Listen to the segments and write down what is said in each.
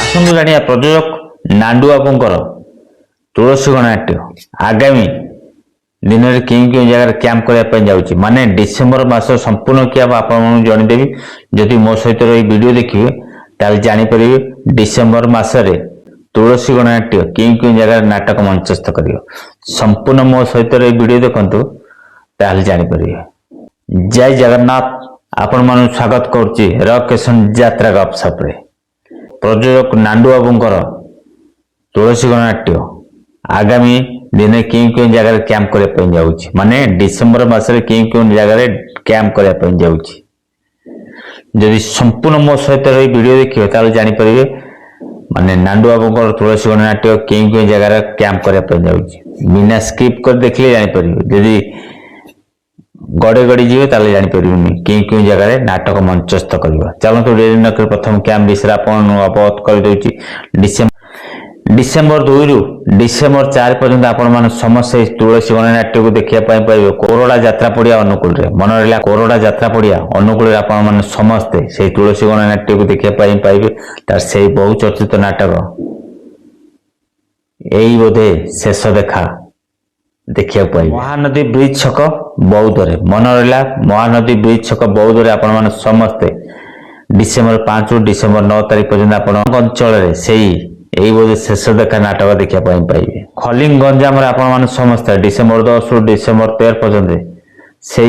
आसतु जानिया प्रयोजक नांडू बाबूंकर तुलसी गणनाट्य आगामी दिन में क्यों जगह कैंप करने जाऊँगी माने डिसेम्बर मास संपूर्ण क्या आपन जनदेवी जदि मो सहित वीडियो देखिए ताल जापर डिसेम्बर मसरे तुलसी गणनाट्य क्यों जगह नाटक मंचस्थ कर संपूर्ण मो सहित वीडियो देखु ताल जापर। जय जगन्नाथ आपण मन स्वागत करुच्ची रकेशन यात्रा गपसप प्रयोजक नांडू बाबूंकर तुलसी गणनाट्य आगामी दिन में क्यों जगह कैंप करने जाऊँगी माने डिसेम्बर मसरे क्यों जगह कैंप करने जाऊँगी जदि संपूर्ण मो सहित वीडियो देखिए ताल जापर माने नांडू बाबूंकर तुलसी गणनाट्य क्यों जगह कैंप करने जाऊँगी बिना स्किप कर देखले जापर जदि गड़े गड़ी जी जापर क्यों जगह नाटक मंचस्थ कर चलते प्रथम कैंप विषय अवगत कर डिसेम्बर 2 रु डिसेम्बर 4 पर्यंत आपण समस्त तुलसी गणनाट्य को देखिए पाइबे कोरोड़ा यात्रा पड़िया अनुकूल मन रहा कोरोड़ा यात्रा पड़िया अनुकूल आपण समस्ते से तुलसी गणनाट्य को देखिए पाइबे तार से बहु चर्चित नाटक यही बोधे शेष देखा देखिए पाइबे महानदी ब्रिज छक बौद्ध मन रहा महानदी ब्रिज छक बौद्ध आपण समस्ते डिसेम्बर 5 रु डिसेम्बर 9 तारीख पर्यंत आपण अंचल से यही बोधे शेष देखा नाटक देखा पाइबे खलिंग गंजाम आपण समस्त डिसेम्बर 10 रु डिसेम्बर 13 पर्यंत से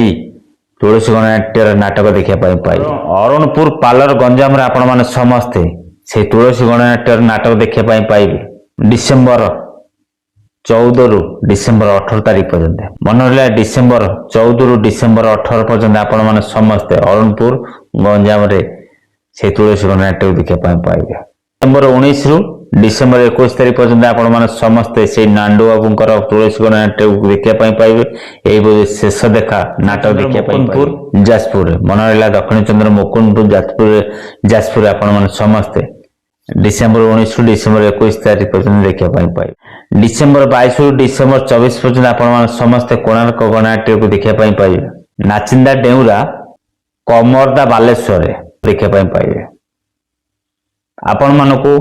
तुलसी गणनाट्य नाटक देखा पाइबे अरुणपुर पालर गंजाम आपण समस्ते से तुलसी गणनाट्य नाटक देखा पाइबे डिसेम्बर 14 रु डिसेम्बर 18 तारीख पर्यंत मन रहा डिसेम्बर 14 रु डिसेम्बर 18 पर्यंत आपण समस्ते अरुणपुर गंजाम से तुलसी गणनाट्य देखा पाइबे डिसेम्बर 19 रु डिसेम्बर 21 तारीख पर्यंत आपण समस्ते से नांडू बाबूंकर तुलसी गणनाट्य देखा पाइबे यही शेष देखा नाटक देखा पाइबे जाजपुर मन रहा दक्षिण चंद्र मुकुंदपुर जाजपुर आपण समस्ते डिसेम्बर 19 रु डिसेम्बर 21 तारीख पर्यंत देखा पाइबे डिसेम्बर 22 रु डिसेम्बर 24 पर्यंत आपण समस्ते कोणार्क गणनाट्य को देखा पाइबे नाचिंदा डेउरा कमरदा बालेश्वर देखा पाइबे आपण मानकू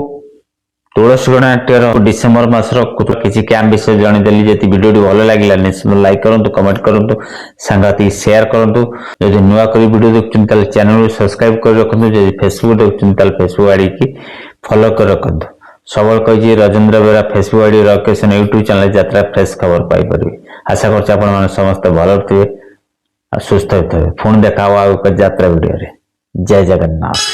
तुलसी गणनाट्यर डिसेम्बर मासर किसी कैंप विषय जनदेली जब वीडियो भल लगे निश्चित लाइक करूँ कमेंट करूँ सांगति शेयर करूँ जब नुआ कर वीडियो देखते चैनल सब्सक्राइब कर रखु जब फेसबुक देखते फेसबुक आईडी की फॉलो कर रखु सबल कही राजेंद्र बेरा फेसबुक आईडी रकेशन यूट्यूब चैनल यात्रा फ्रेश खबर पाइपर आशा कर समस्त भल थे सुस्थ थे पुणी देखा यात्रा वीडियो जय जगन्नाथ।